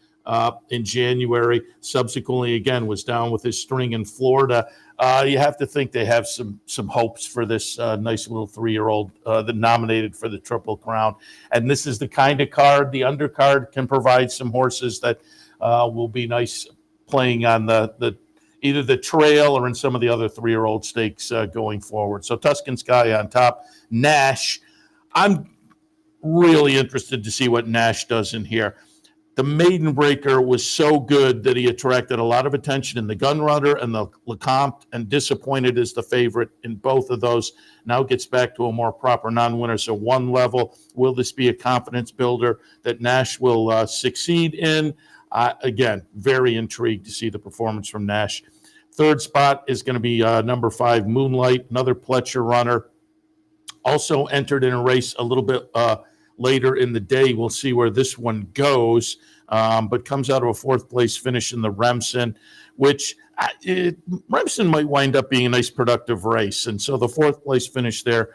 in January. Subsequently, again, was down with his string in Florida. You have to think they have some hopes for this nice little 3-year-old that nominated for the Triple Crown. And this is the kind of card, the undercard can provide some horses that will be nice playing on the either the trail or in some of the other 3-year-old stakes going forward. So Tuscan Sky on top. Nash, I'm really interested to see what Nash does in here. The Maiden Breaker was so good that he attracted a lot of attention in the Gun Runner and the Lecomte, and disappointed as the favorite in both of those. Now gets back to a more proper non-winner, so one level. Will this be a confidence builder that Nash will succeed in? Again, very intrigued to see the performance from Nash. Third spot is going to be number 5, Moonlight, another Pletcher runner. Also entered in a race a little bit later in the day. We'll see where this one goes, but comes out of a fourth place finish in the Remsen, which Remsen might wind up being a nice productive race. And so the fourth place finish there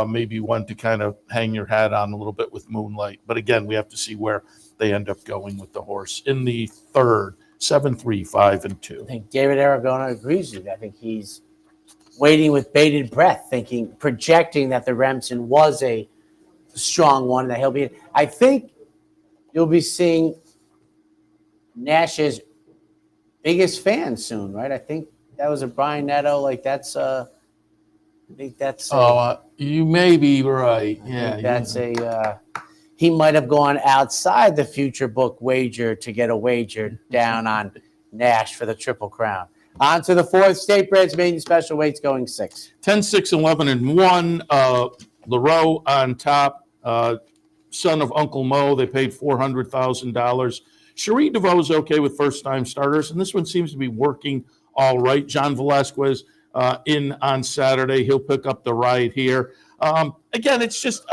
may be one to kind of hang your hat on a little bit with Moonlight. But again, we have to see where they end up going with the horse. In the third, 7, 3, 5, and 2. I think David Aragona agrees with you. I think he's waiting with bated breath, projecting that the Remsen was a strong one that he'll be in. I think you'll be seeing Nash's biggest fan soon, right? I think that was a Brian Netto. You may be right. Yeah, he might have gone outside the future book wager to get a wager down on Nash for the Triple Crown. On to the fourth, State Breds maiden special weights going 6. 10, 6, 11, and 1. Merrow on top. Son of Uncle Mo, they paid $400,000. Cherie DeVoe is okay with first-time starters, and this one seems to be working all right. John Velasquez in on Saturday. He'll pick up the ride here. Again, it's just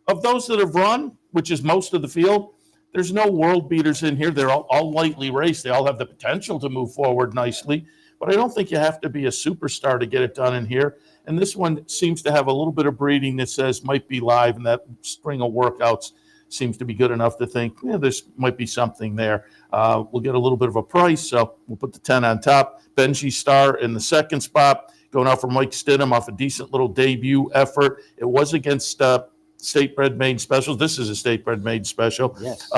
of those that have run, which is most of the field, there's no world beaters in here. They're all lightly raced. They all have the potential to move forward nicely, but I don't think you have to be a superstar to get it done in here. And this one seems to have a little bit of breeding that says might be live, and that string of workouts seems to be good enough to think, this might be something there. We'll get a little bit of a price, so we'll put the 10 on top. Benji Star in the second spot, going out for Mike Stidham off a decent little debut effort. It was against State Bred Maiden Specials. This is a State Bred Maiden Special. Yes.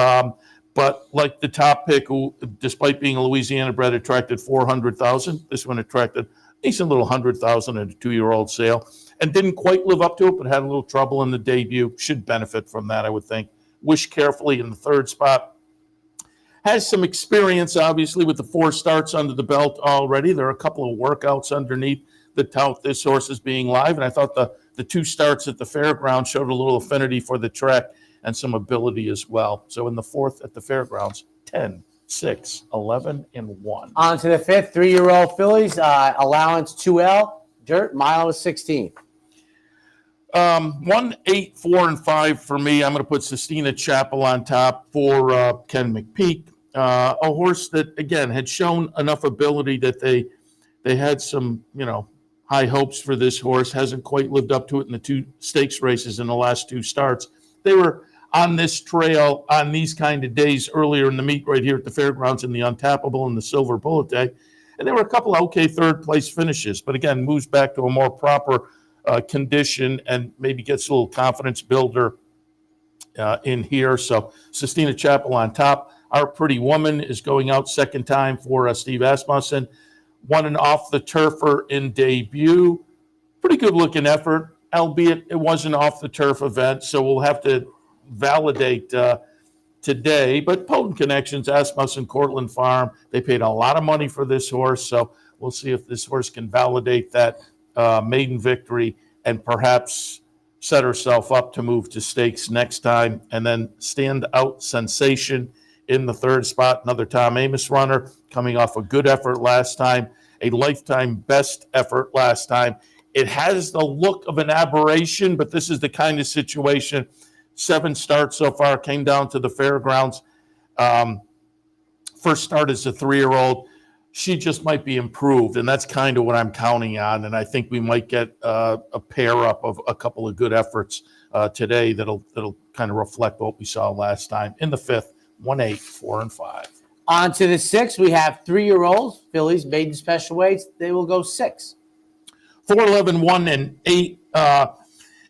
But like the top pick, who, despite being a Louisiana bred, attracted $400,000. This one attracted decent little $100,000 at a 2-year-old sale, and didn't quite live up to it, but had a little trouble in the debut. Should benefit from that, I would think. Wish Carefully in the third spot. Has some experience, obviously, with the 4 starts under the belt already. There are a couple of workouts underneath that tout this horse as being live, and I thought the 2 starts at the fairgrounds showed a little affinity for the track and some ability as well. So in the fourth at the fairgrounds, 10, 6, 11, and 1. On to the fifth, 3-year-old fillies. Allowance 2L. Dirt, mile is 16. 1, 8, 4, and 5 for me. I'm going to put Sistina Chapel on top for Ken McPeak. A horse that, again, had shown enough ability that they had some, high hopes for this horse. Hasn't quite lived up to it in the 2 stakes races in the last 2 starts. They were on this trail on these kind of days earlier in the meet right here at the fairgrounds in the Untappable and the Silver Bullet Day. And there were a couple of okay third-place finishes, but again, moves back to a more proper condition and maybe gets a little confidence builder in here. So Sistina Chapel on top. Our Pretty Woman is going out second time for Steve Asmussen. Won an off-the-turfer in debut. Pretty good-looking effort, albeit it was an off-the-turf event, so we'll have to validate today. But potent connections, Asmussen, Cortland Farm, they paid a lot of money for this horse, so we'll see if this horse can validate that maiden victory and perhaps set herself up to move to stakes next time. And then Stand Out Sensation in the third spot, another Tom Amos runner, coming off a good effort last time, a lifetime best effort last time. It has the look of an aberration, but this is the kind of situation. 7 starts so far, came down to the fairgrounds. First start as a 3-year-old. She just might be improved, and that's kind of what I'm counting on. And I think we might get a pair up of a couple of good efforts today that'll kind of reflect what we saw last time. In the fifth, 1, 8, 4, and 5. On to the 6th, we have 3-year-olds, fillies, maiden special weights. They will go 6. 4, 11, 1, and 8.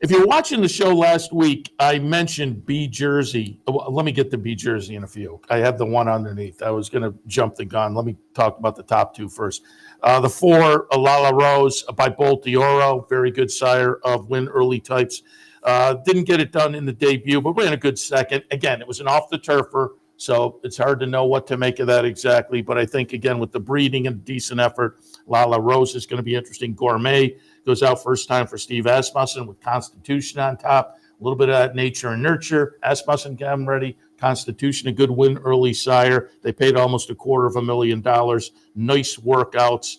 If you're watching the show last week, I mentioned B Jersey. Let me get to B Jersey in a few. I have the one underneath. I was going to jump the gun. Let me talk about the top 2 first. The 4, Alala Rose by Bolt D'Oro, very good sire of Win Early Types. Didn't get it done in the debut, but ran a good second. Again, it was an off-the-turfer, so it's hard to know what to make of that exactly. But I think, again, with the breeding and decent effort, Lala Rose is going to be interesting. Gourmet goes out first time for Steve Asmussen with Constitution on top. A little bit of that nature and nurture. Asmussen got him ready. Constitution, a good win early sire. They paid almost $250,000. Nice workouts.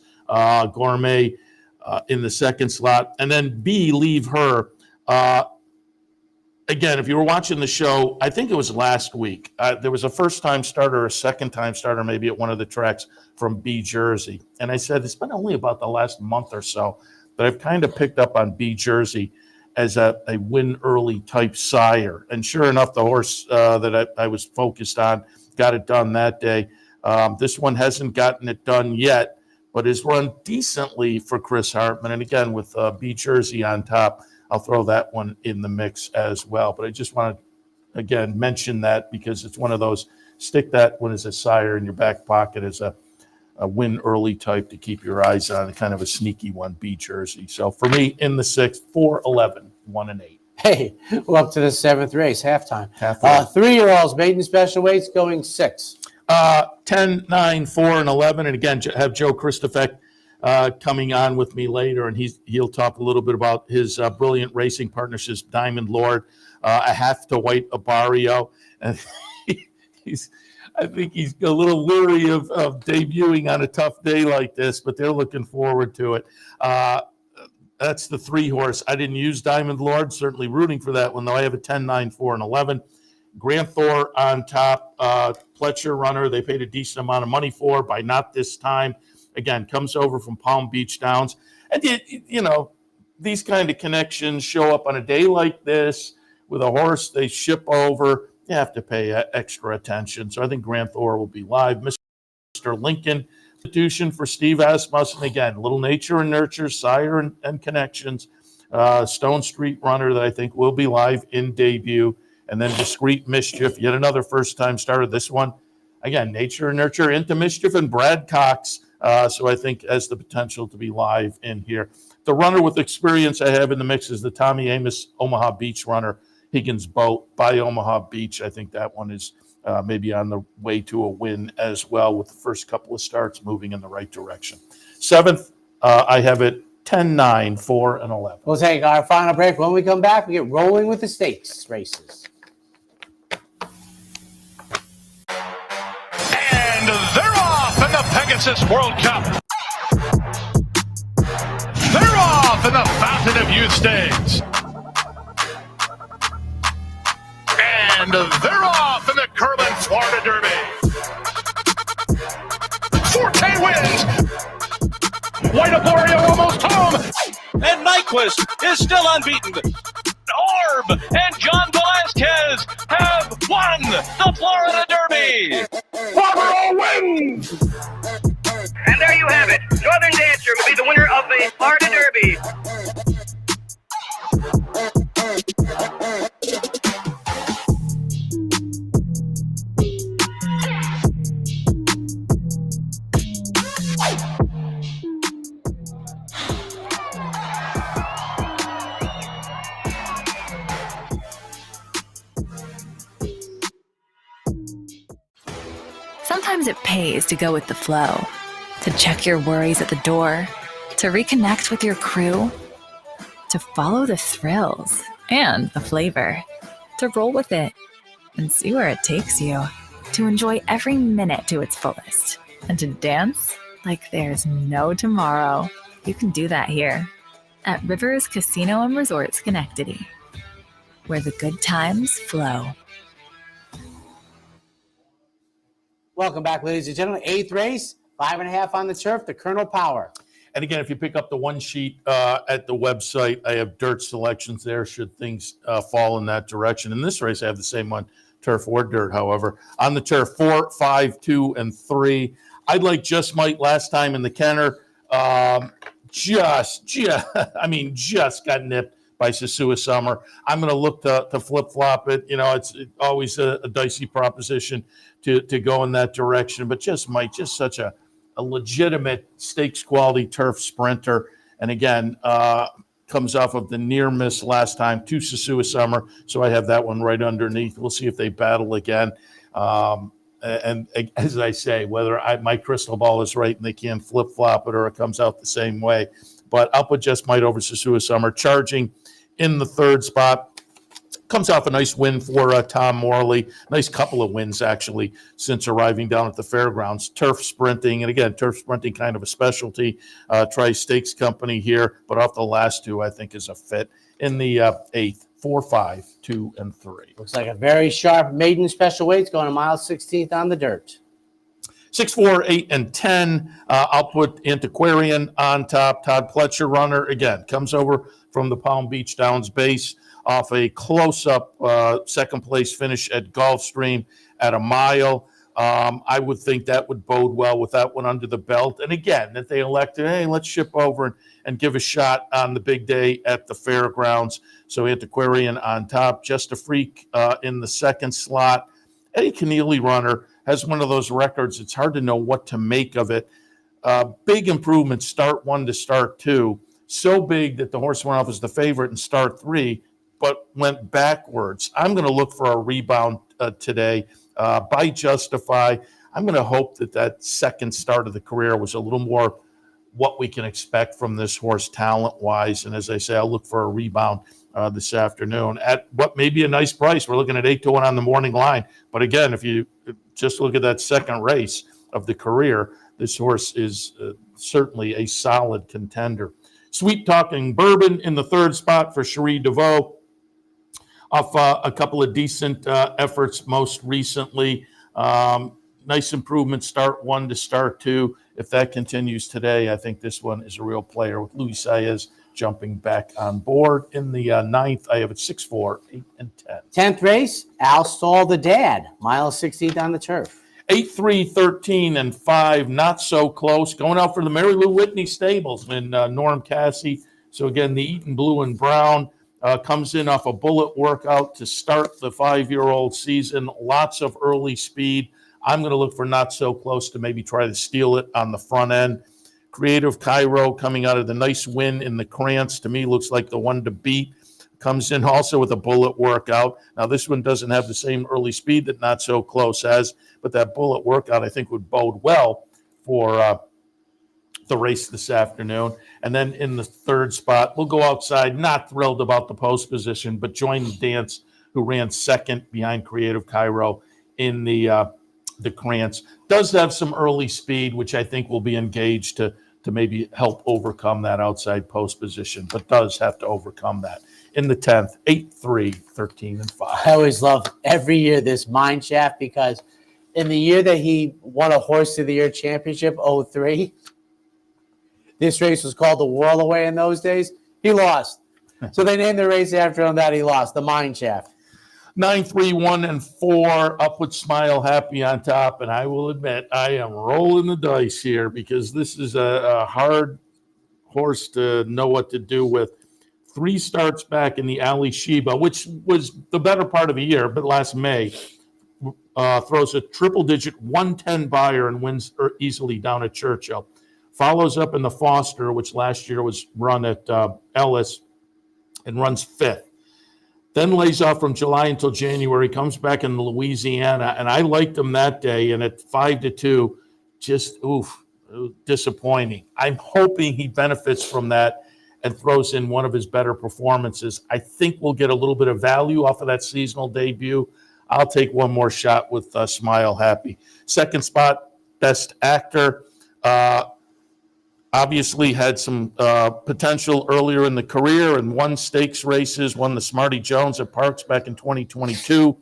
Gourmet in the second slot. And then B, Leave Her. Again, if you were watching the show, I think it was last week, there was a first-time starter, a second-time starter maybe at one of the tracks from B Jersey. And I said, it's been only about the last month or so that I've kind of picked up on B Jersey as a win early type sire. And sure enough, the horse that I was focused on got it done that day. This one hasn't gotten it done yet, but is run decently for Chris Hartman. And again, with B Jersey on top, I'll throw that one in the mix as well. But I just want to, again, mention that because it's one of those, stick that one as a sire in your back pocket as a win early type to keep your eyes on, kind of a sneaky one, B Jersey. So for me, in the sixth, 4, 11, 1 and 8. Hey, we're up to the seventh race, halftime. 3-year-olds, maiden special weights going 6. 10, 9, 4, and 11. And again, have Joe Christofek coming on with me later, and he'll talk a little bit about his brilliant racing partnerships, Diamond Lord, a half to white Abario. And I think he's a little leery of debuting on a tough day like this, but they're looking forward to it. That's the 3-horse. I didn't use Diamond Lord, certainly rooting for that one, though. I have a 10, 9, 4, and 11. Grant Thor on top, Pletcher runner, they paid a decent amount of money for by Not This Time. Again, comes over from Palm Beach Downs. And, these kind of connections show up on a day like this with a horse they ship over. You have to pay extra attention. So I think Grant Thor will be live. Mr. Lincoln, institution for Steve Asmussen. Again, little nature and nurture, sire and connections. Stone Street runner that I think will be live in debut. And then Discreet Mischief, yet another first-time starter. This one, again, nature and nurture into Mischief, and Brad Cox. So I think has the potential to be live in here. The runner with experience I have in the mix is the Tommy Amos Omaha Beach runner, Higgins Boat by Omaha Beach. I think that one is maybe on the way to a win as well, with the first couple of starts moving in the right direction. 7th, I have it 10, 9, 4, and 11. We'll take our final break. When we come back, we get rolling with the stakes races. And they're off in the Pegasus World Cup. They're off in the Fountain of Youth Stakes. And they're off in the Curlin Florida Derby. Forte wins. White Aporio almost home. And Nyquist is still unbeaten. Orb and John Velasquez have won the Florida Derby. Barbaro wins. And there you have it. Northern Dancer will be the winner of the Florida Derby. Sometimes it pays to go with the flow, to check your worries at the door, to reconnect with your crew, to follow the thrills and the flavor, to roll with it and see where it takes you, to enjoy every minute to its fullest, and to dance like there's no tomorrow. You can do that here at Rivers Casino and Resort Schenectady, where the good times flow. Welcome back, ladies and gentlemen. 8th race, 5.5 on the turf, the Colonel Power. And again, if you pick up the one sheet at the website, I have dirt selections there should things fall in that direction. In this race, I have the same one, turf or dirt, however. On the turf, 4, 5, 2, and 3. I'd like Just Might last time in the Kenner. Just got nipped by Sasua Summer. I'm going to look to flip-flop it. It's always a dicey proposition to go in that direction, but Just Might, just such a comes off of the near miss last time to Sasua Summer. So I have that one right underneath. We'll see if they battle again. And as I say, whether my crystal ball is right and they can flip-flop it or it comes out the same way. But I'll put Just Might over Sasua Summer. Charging in the third spot. Comes off a nice win for Tom Morley. Nice couple of wins, actually, since arriving down at the fairgrounds. Turf sprinting, and again, turf sprinting kind of a specialty. Tri-Stakes company here, but off the last two, I think, is a fit. In the eighth, 4, 5, 2, and 3. Looks like a very sharp maiden special weights going to mile 16th on the dirt. 6, 4, 8, and 10. I'll put Antiquarian on top. Todd Pletcher runner, again, comes over from the Palm Beach Downs base off a close-up second place finish at Gulfstream at a mile. I would think that would bode well with that one under the belt. And again, that they elected, hey, let's ship over and give a shot on the big day at the fairgrounds. So Antiquarian on top. Just a Freak in the second slot. Eddie Keneally runner has one of those records. It's hard to know what to make of it. Big improvement, start 1 to start 2. So big that the horse went off as the favorite in start 3, but went backwards. I'm going to look for a rebound today by Justify. I'm going to hope that second start of the career was a little more what we can expect from this horse talent-wise. And as I say, I'll look for a rebound this afternoon at what may be a nice price. We're looking at 8-1 on the morning line. But again, if you just look at that second race of the career, this horse is certainly a solid contender. Sweet Talking Bourbon in the third spot for Cherie DeVoe. Off a couple of decent efforts most recently. Nice improvement, start 1 to start 2. If that continues today, I think this one is a real player with Luis Saez jumping back on board. In the ninth, I have it 6, 4, 8, and 10. 10th race, Al Stall the Dad, mile 16th on the turf. 8, 3, 13, and 5, not so close. Going out for the Mary Lou Whitney Stables in Norm Cassie. So again, the Eaton Blue and Brown comes in off a bullet workout to start the 5-year-old season. Lots of early speed. I'm going to look for not so close to maybe try to steal it on the front end. Creative Cairo coming out of the nice win in the Krantz, to me looks like the one to beat. Comes in also with a bullet workout. Now, this one doesn't have the same early speed that Not So Close has, but that bullet workout I think would bode well for the race this afternoon. And then in the third spot, we'll go outside. Not thrilled about the post position, but Join the Dance, who ran second behind Creative Cairo in the Krantz. Does have some early speed, which I think will be engaged to maybe help overcome that outside post position, but does have to overcome that. In the 10th, 8, 3, 13, and 5. I always love every year this mine shaft because in the year that he won a Horse of the Year championship, 03, this race was called the Whirl Away in those days. He lost. So they named the race after him that he lost, the mine shaft. 9, 3, 1, and 4, up with Smile Happy on top. And I will admit, I am rolling the dice here because this is a hard horse to know what to do with. 3 starts back in the Ali Sheba, which was the better part of a year, but last May, throws a triple-digit 110 buyer and wins easily down at Churchill. Follows up in the Foster, which last year was run at Ellis, and runs 5th. Then lays off from July until January, comes back in Louisiana, and I liked him that day, and at 5-2, just, disappointing. I'm hoping he benefits from that and throws in one of his better performances. I think we'll get a little bit of value off of that seasonal debut. I'll take one more shot with Smile Happy. Second spot, Best Actor. Obviously had some potential earlier in the career and won stakes races, won the Smarty Jones at Parks back in 2022.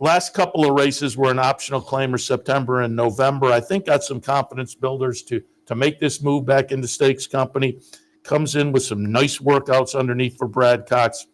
Last couple of races were an optional claimer, September and November. I think got some confidence builders to make this move back into stakes company. Comes in with some nice workouts underneath for Brad Cox.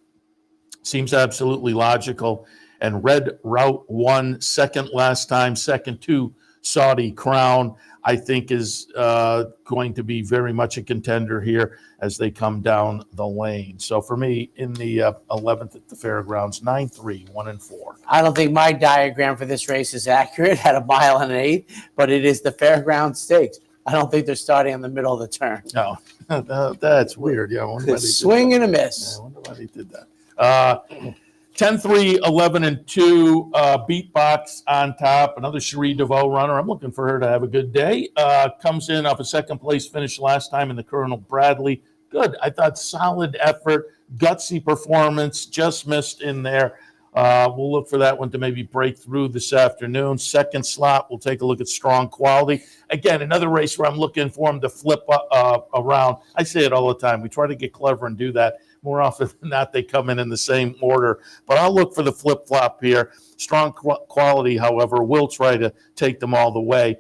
Seems absolutely logical. And Red Route 1, second last time, second to Saudi Crown, I think is going to be very much a contender here as they come down the lane. So for me, in the 11th at the fairgrounds, 9, 3, 1, and 4. I don't think my diagram for this race is accurate at a mile and an eighth, but it is the fairground stakes. I don't think they're starting in the middle of the turn. No, that's weird. Yeah, I wonder why they did Swing and a miss. I wonder why they did that. 10-3, 11-2, Beatbox on top. Another Cherie DeVoe runner. I'm looking for her to have a good day. Comes in off a second place finish last time in the Colonel Bradley. Good. I thought solid effort, gutsy performance, just missed in there. We'll look for that one to maybe break through this afternoon. Second slot, we'll take a look at Strong Quality. Again, another race where I'm looking for them to flip around. I say it all the time. We try to get clever and do that. More often than not, they come in the same order. But I'll look for the flip-flop here. Strong Quality, however, will try to take them all the way.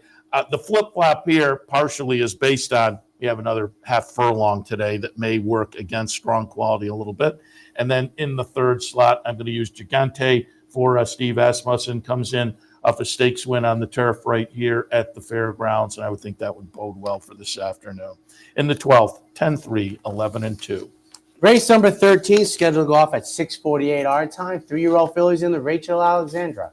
The flip-flop here partially is based on we have another half furlong today that may work against Strong Quality a little bit. And then in the third slot, I'm going to use Gigante for Steve Asmussen. Comes in off a stakes win on the turf right here at the fairgrounds, and I would think that would bode well for this afternoon. In the 12th, 10-3, 11-2. Race number 13 scheduled to go off at 6:48 our time. 3-year-old fillies in the Rachel Alexandra.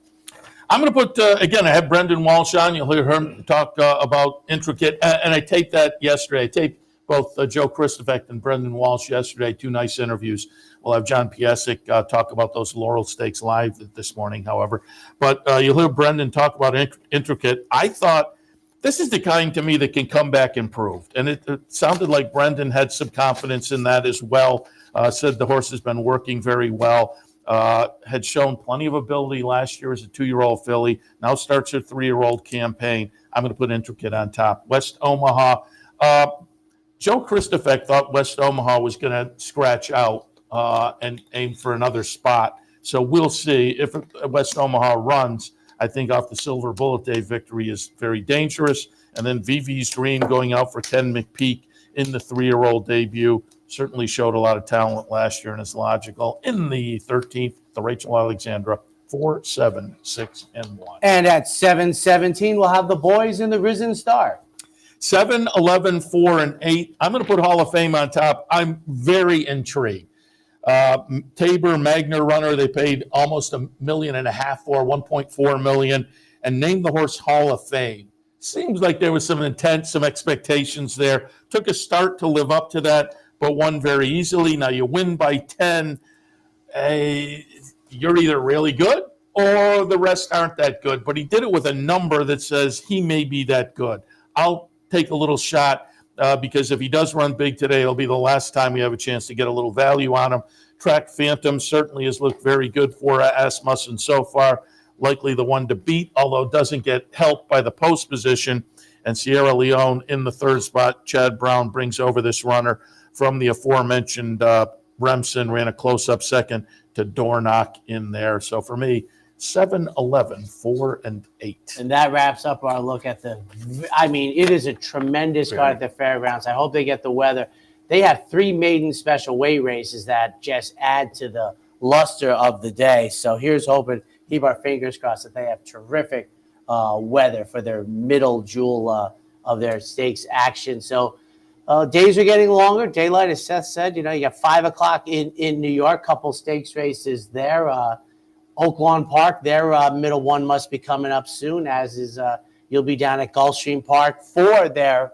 I'm going to put, again, I have Brendan Walsh on. You'll hear him talk about Intricate. And I taped that yesterday. I taped both Joe Christofek and Brendan Walsh yesterday. Two nice interviews. We'll have John Piasek talk about those Laurel Stakes live this morning, however. But you'll hear Brendan talk about Intricate. I thought this is the kind, to me, that can come back improved. And it sounded like Brendan had some confidence in that as well. Said the horse has been working very well. Had shown plenty of ability last year as a 2-year-old filly. Now starts her 3-year-old campaign. I'm going to put Intricate on top. West Omaha. Joe Christofek thought West Omaha was going to scratch out and aim for another spot. So we'll see if West Omaha runs. I think off the Silver Bullet Day victory is very dangerous. And then VV's Dream going out for Ken McPeak in the 3-year-old debut. Certainly showed a lot of talent last year and is logical. In the 13th, the Rachel Alexandra, 4, 7, 6, and 1. And at 7:17, we'll have the boys in the Risen Star. 7, 11, 4, and 8. I'm going to put Hall of Fame on top. I'm very intrigued. Tabor Magna runner, they paid almost $1.5 million for, $1.4 million, and named the horse Hall of Fame. Seems like there was some intent, some expectations there. Took a start to live up to that, but won very easily. Now you win by 10. You're either really good or the rest aren't that good. But he did it with a number that says he may be that good. I'll take a little shot because if he does run big today, it'll be the last time we have a chance to get a little value on him. Track Phantom certainly has looked very good for Asmussen so far. Likely the one to beat, although doesn't get helped by the post position. And Sierra Leone in the third spot. Chad Brown brings over this runner from the aforementioned Remsen, ran a close-up second to Dornock in there. So for me, 7, 11, 4, and 8. And that wraps up our look at it is a tremendous card at the fairgrounds. I hope they get the weather. They have 3 maiden special weight races that just add to the luster of the day. So here's hoping, keep our fingers crossed that they have terrific weather for their middle jewel of their stakes action. So days are getting longer. Daylight, as Seth said, you got 5 o'clock in New York, couple stakes races there. Oak Lawn Park, their middle one must be coming up soon, as is you'll be down at Gulfstream Park for their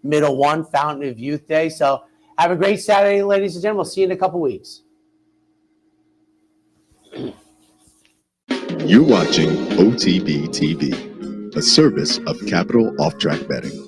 middle one, Fountain of Youth Day. So have a great Saturday, ladies and gentlemen. We'll see you in a couple weeks. You're watching OTB TV, a service of Capital Off Track Betting.